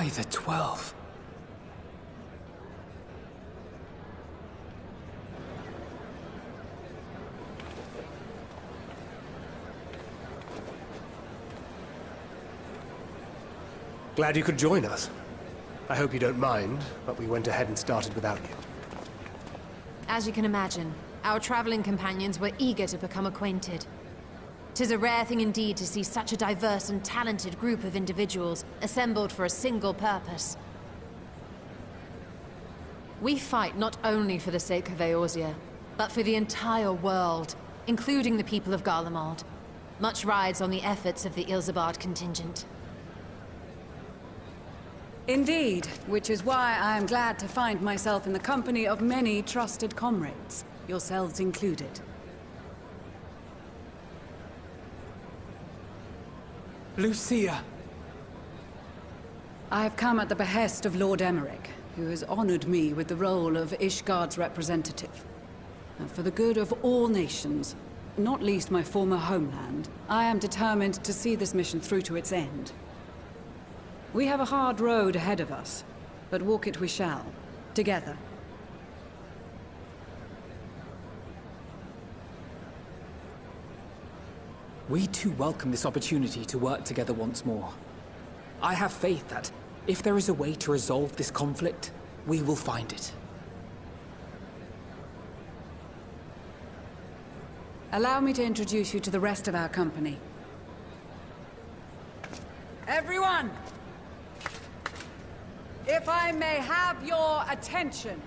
By the 12. Glad you could join us. I hope you don't mind, but we went ahead and started without you. As you can imagine, our traveling companions were eager to become acquainted. 'Tis a rare thing indeed to see such a diverse and talented group of individuals assembled for a single purpose. We fight not only for the sake of Eorzea, but for the entire world, including the people of Garlemald. Much rides on the efforts of the Ilsabard contingent. Indeed, which is why I am glad to find myself in the company of many trusted comrades, yourselves included. Lucia! I have come at the behest of Lord Emmerich, who has honored me with the role of Ishgard's representative. And for the good of all nations, not least my former homeland, I am determined to see this mission through to its end. We have a hard road ahead of us, but walk it we shall, together. We too welcome this opportunity to work together once more. I have faith that, if there is a way to resolve this conflict, we will find it. Allow me to introduce you to the rest of our company. Everyone! If I may have your attention.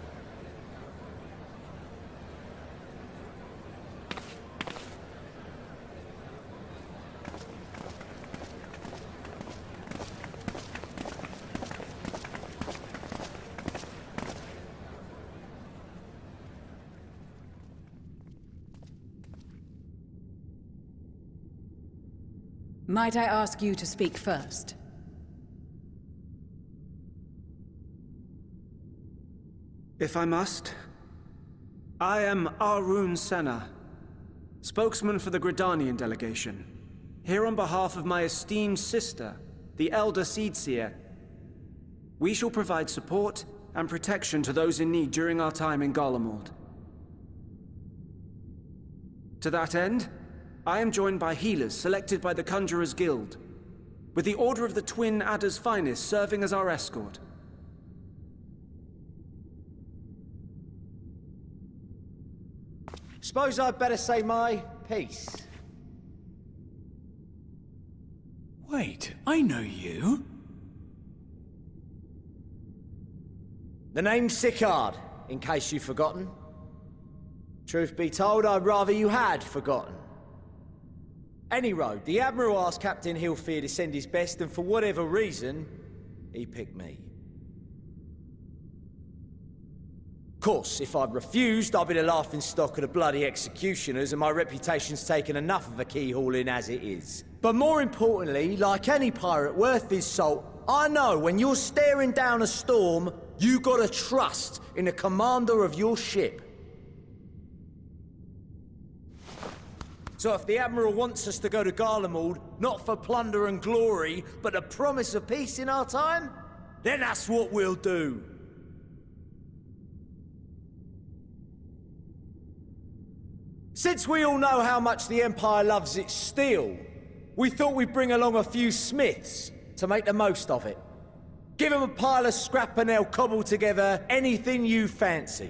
Might I ask you to speak first? If I must. I am Arun Senna, spokesman for the Gridanian delegation, here on behalf of my esteemed sister, the Elder Seedseer. We shall provide support and protection to those in need during our time in Garlemald. To that end, I am joined by healers selected by the Conjurers Guild, with the Order of the Twin Adder's Finest serving as our escort. Suppose I'd better say my piece. Wait, I know you. The name's Sicard, in case you've forgotten. Truth be told, I'd rather you had forgotten. Any road, the Admiral asked Captain Hilfear to send his best, and for whatever reason, he picked me. Of course, if I'd refused, I'd be the laughingstock of the bloody executioners, and my reputation's taken enough of a keyhauling as it is. But more importantly, like any pirate worth his salt, I know when you're staring down a storm, you gotta trust in the commander of your ship. So if the Admiral wants us to go to Garlemald, not for plunder and glory, but a promise of peace in our time, then that's what we'll do. Since we all know how much the Empire loves its steel, we thought we'd bring along a few smiths to make the most of it. Give them a pile of scrap and they'll cobble together anything you fancy.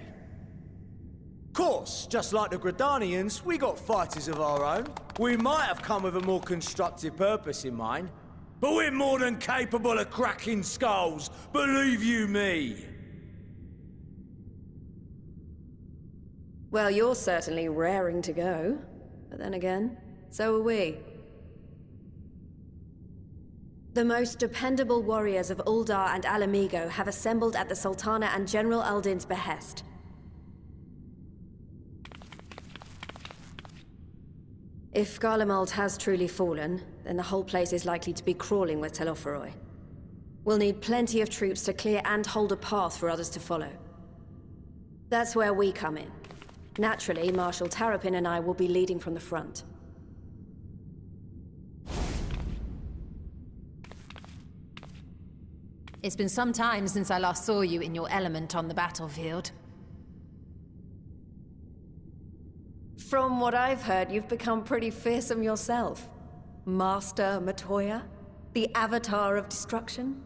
Of course, just like the Gridanians, we got fighters of our own. We might have come with a more constructive purpose in mind, but we're more than capable of cracking skulls, believe you me. Well, you're certainly raring to go. But then again, so are we. The most dependable warriors of Uldar and Alamigo have assembled at the Sultana and General Aldin's behest. If Garlemald has truly fallen, then the whole place is likely to be crawling with Telophoroi. We'll need plenty of troops to clear and hold a path for others to follow. That's where we come in. Naturally, Marshal Tarapin and I will be leading from the front. It's been some time since I last saw you in your element on the battlefield. From what I've heard, you've become pretty fearsome yourself. Master Matoya? The Avatar of Destruction?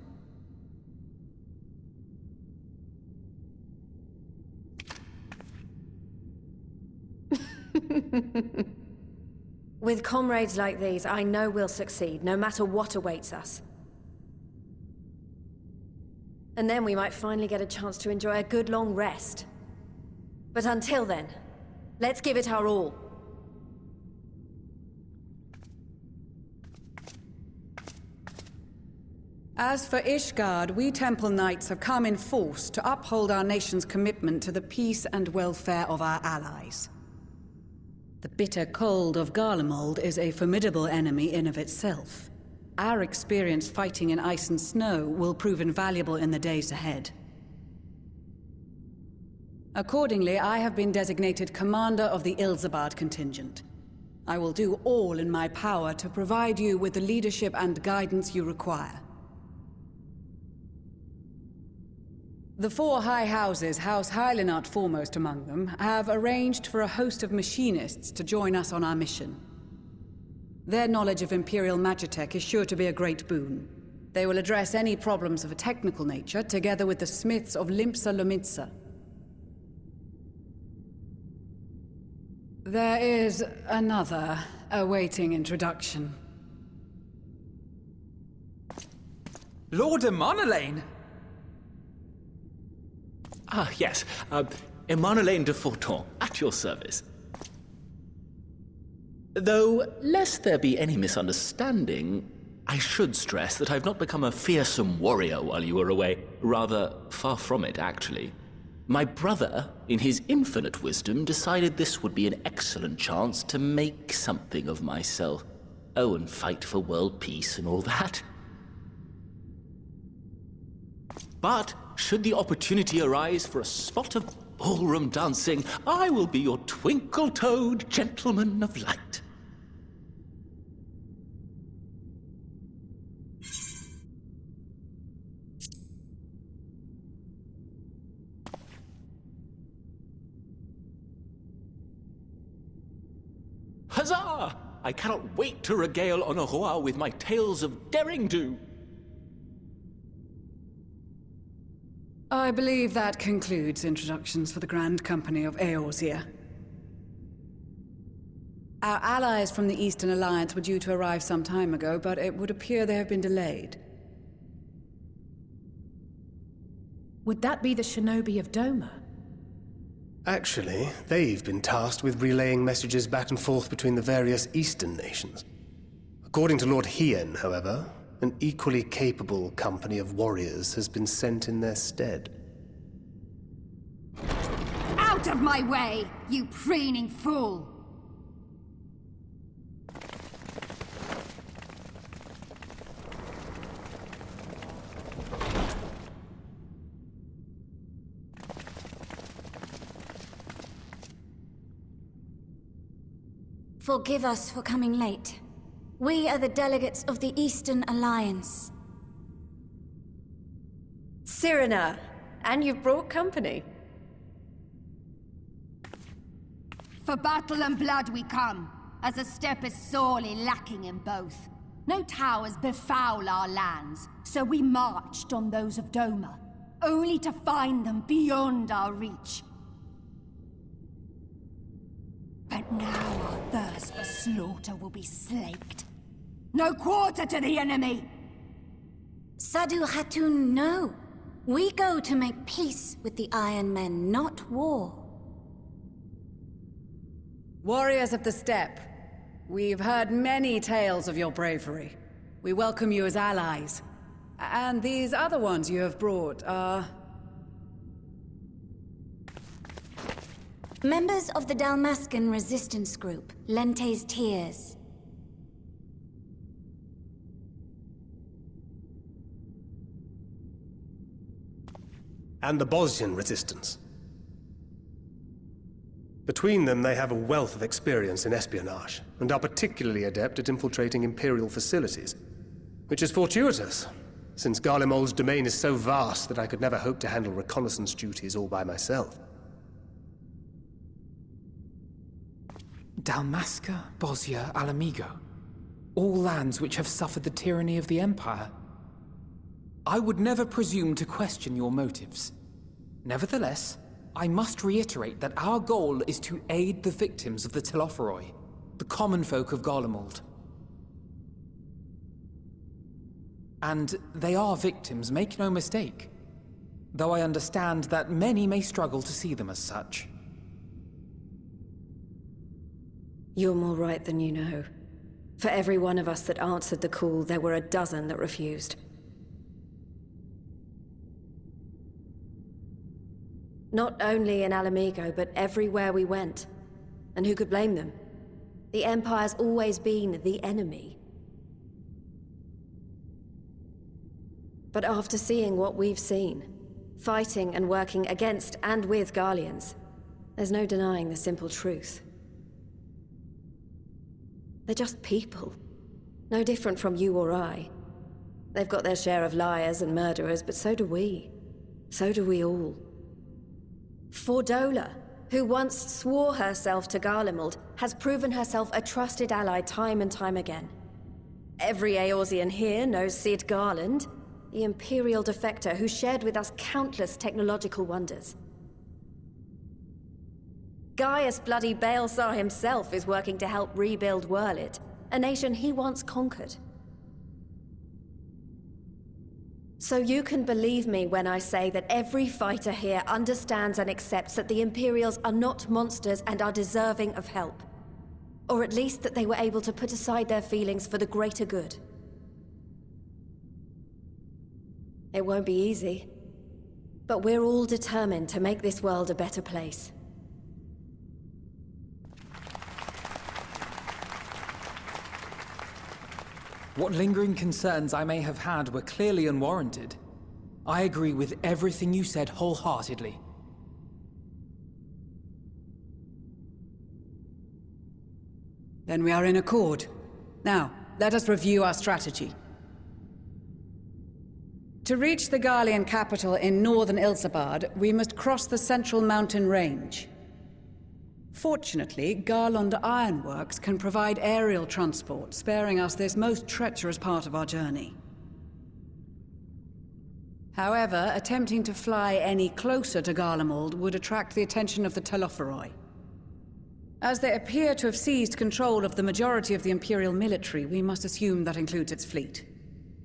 With comrades like these, I know we'll succeed, no matter what awaits us. And then we might finally get a chance to enjoy a good long rest. But until then, let's give it our all. As for Ishgard, we Temple Knights have come in force to uphold our nation's commitment to the peace and welfare of our allies. The bitter cold of Garlemald is a formidable enemy in of itself. Our experience fighting in ice and snow will prove invaluable in the days ahead. Accordingly, I have been designated commander of the Ilzabard contingent. I will do all in my power to provide you with the leadership and guidance you require. The four high houses, House Hylinart foremost among them, have arranged for a host of machinists to join us on our mission. Their knowledge of Imperial Magitech is sure to be a great boon. They will address any problems of a technical nature, together with the smiths of Limpsa Lomitsa. There is another awaiting introduction. Lord Emanolain! Ah, yes. Emanolain de Forton, at your service. Though, lest there be any misunderstanding, I should stress that I've not become a fearsome warrior while you were away. Rather, far from it, actually. My brother, in his infinite wisdom, decided this would be an excellent chance to make something of myself. Oh, and fight for world peace and all that. But, should the opportunity arise for a spot of ballroom dancing, I will be your twinkle-toed gentleman of light. Huzzah! I cannot wait to regale Honoroa with my tales of derring-do. I believe that concludes introductions for the Grand Company of Eorzea. Our allies from the Eastern Alliance were due to arrive some time ago, but it would appear they have been delayed. Would that be the shinobi of Doma? Actually, they've been tasked with relaying messages back and forth between the various Eastern nations. According to Lord Hien, however, an equally capable company of warriors has been sent in their stead. Out of my way, you preening fool! Forgive us for coming late. We are the delegates of the Eastern Alliance. Cyrena, and you've brought company. For battle and blood we come, as a step is sorely lacking in both. No towers befoul our lands, so we marched on those of Doma, only to find them beyond our reach. But now our thirst for slaughter will be slaked. No quarter to the enemy! Sadu Hatun, no. We go to make peace with the Iron Men, not war. Warriors of the Steppe, we've heard many tales of your bravery. We welcome you as allies. And these other ones you have brought are... Members of the Dalmascan resistance group, Lente's Tears. And the Bosnian resistance. Between them, they have a wealth of experience in espionage, and are particularly adept at infiltrating Imperial facilities. Which is fortuitous, since Garlemald's domain is so vast that I could never hope to handle reconnaissance duties all by myself. Dalmasca, Bosnia, Alamigo. All lands which have suffered the tyranny of the Empire. I would never presume to question your motives. Nevertheless, I must reiterate that our goal is to aid the victims of the Telophoroi, the common folk of Garlemald. And they are victims, make no mistake. Though I understand that many may struggle to see them as such. You're more right than you know. For every one of us that answered the call, there were a dozen that refused. Not only in Alamigo, but everywhere we went. And who could blame them? The Empire's always been the enemy. But after seeing what we've seen, fighting and working against and with Garleans, there's no denying the simple truth. They're just people. No different from you or I. They've got their share of liars and murderers, but so do we. So do we all. Fordola, who once swore herself to Garlemald, has proven herself a trusted ally time and time again. Every Eorzean here knows Cid Garland, the Imperial defector who shared with us countless technological wonders. Gaius bloody Baelsar himself is working to help rebuild Wurlit, a nation he once conquered. So you can believe me when I say that every fighter here understands and accepts that the Imperials are not monsters and are deserving of help. Or at least that they were able to put aside their feelings for the greater good. It won't be easy, but we're all determined to make this world a better place. What lingering concerns I may have had were clearly unwarranted. I agree with everything you said wholeheartedly. Then we are in accord. Now, let us review our strategy. To reach the Garlean capital in northern Ilsabard, we must cross the central mountain range. Fortunately, Garlond Ironworks can provide aerial transport, sparing us this most treacherous part of our journey. However, attempting to fly any closer to Garlemald would attract the attention of the Telophoroi. As they appear to have seized control of the majority of the Imperial military, we must assume that includes its fleet.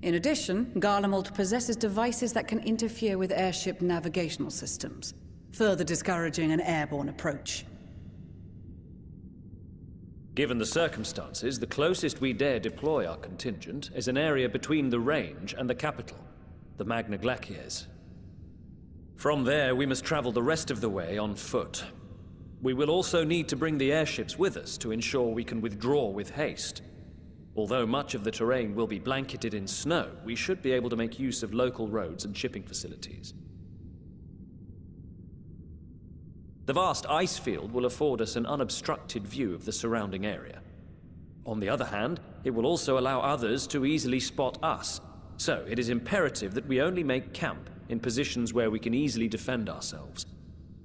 In addition, Garlemald possesses devices that can interfere with airship navigational systems, further discouraging an airborne approach. Given the circumstances, the closest we dare deploy our contingent is an area between the range and the capital, the Magna Glaciers. From there, we must travel the rest of the way on foot. We will also need to bring the airships with us to ensure we can withdraw with haste. Although much of the terrain will be blanketed in snow, we should be able to make use of local roads and shipping facilities. The vast ice field will afford us an unobstructed view of the surrounding area. On the other hand, it will also allow others to easily spot us, so it is imperative that we only make camp in positions where we can easily defend ourselves.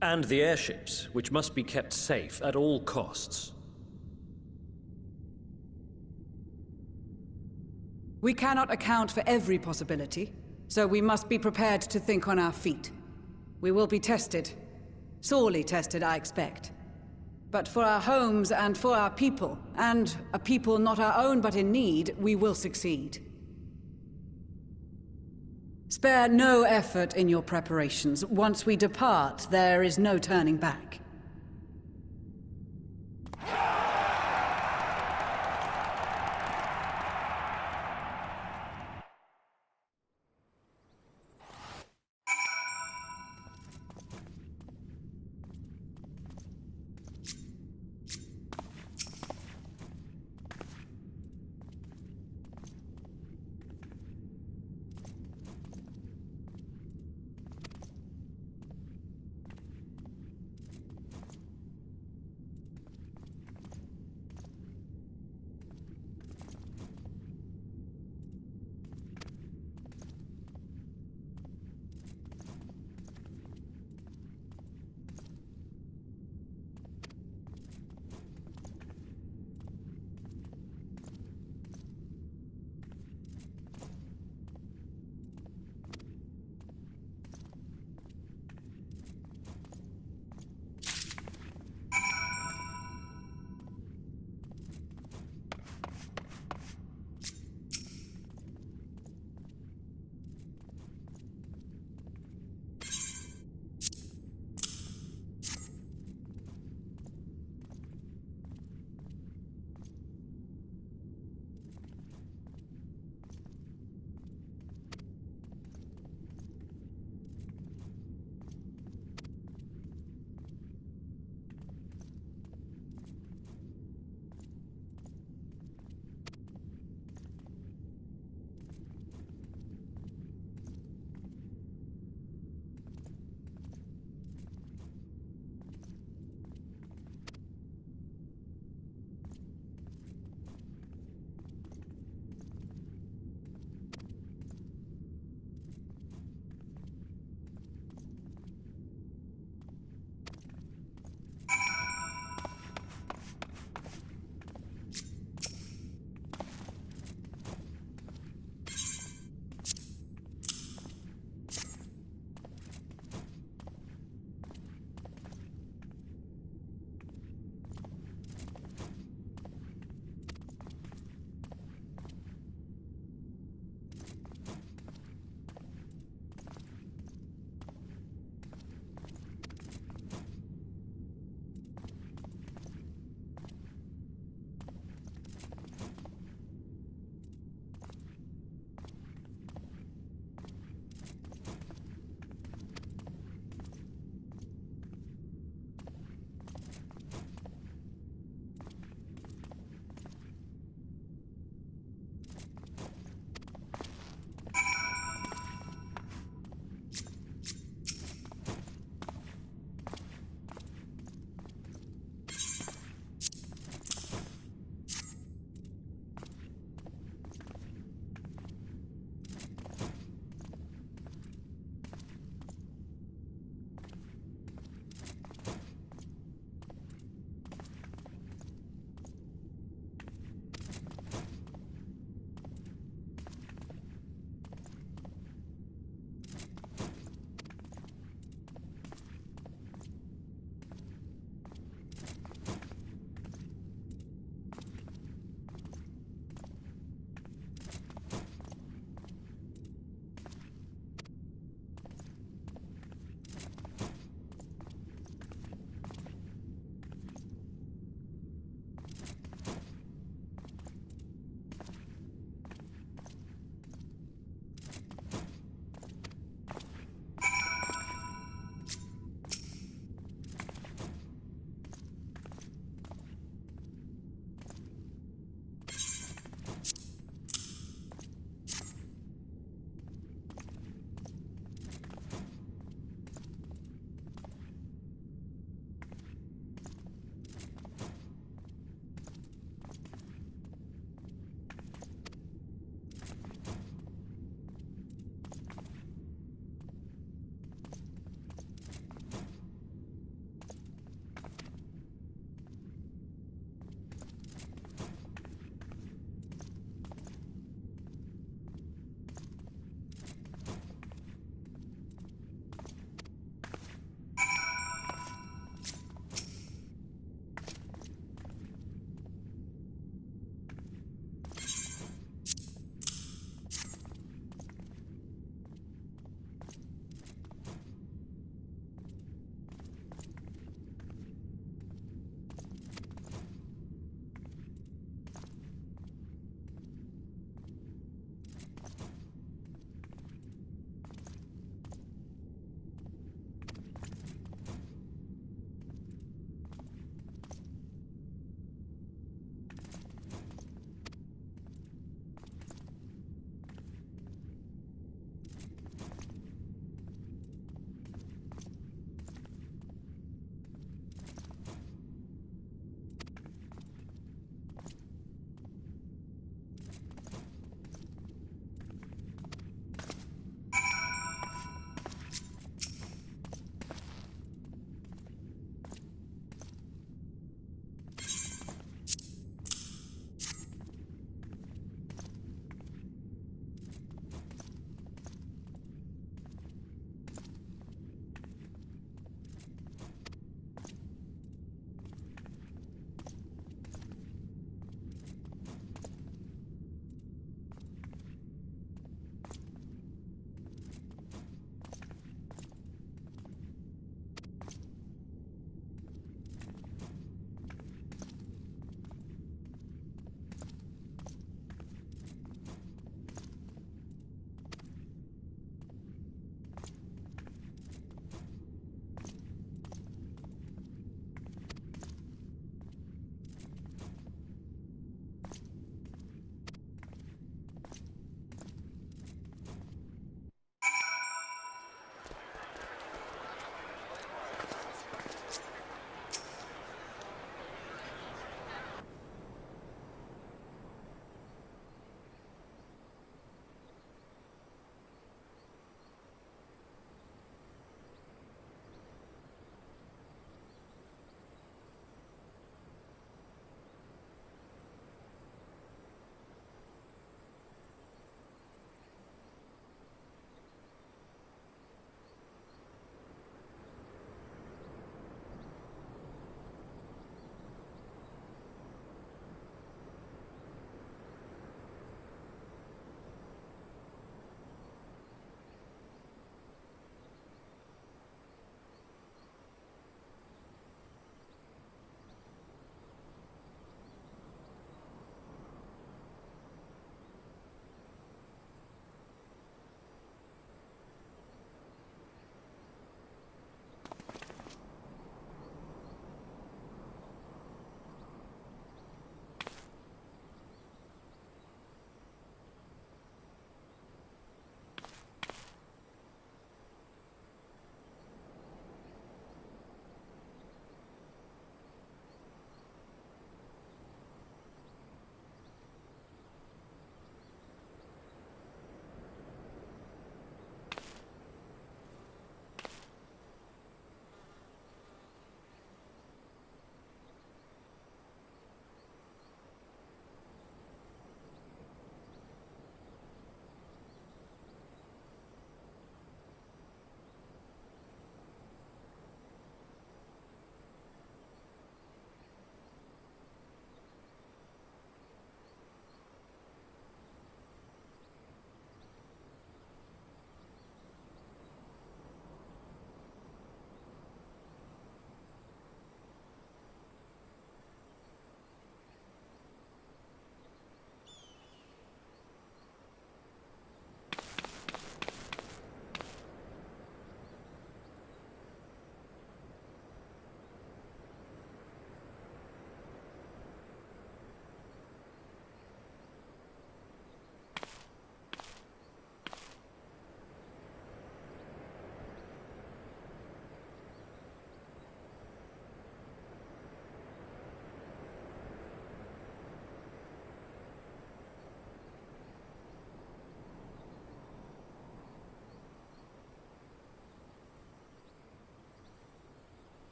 And the airships, which must be kept safe at all costs. We cannot account for every possibility, so we must be prepared to think on our feet. We will be tested. Sorely tested, I expect. But for our homes and for our people, and a people not our own but in need, we will succeed. Spare no effort in your preparations. Once we depart, there is no turning back.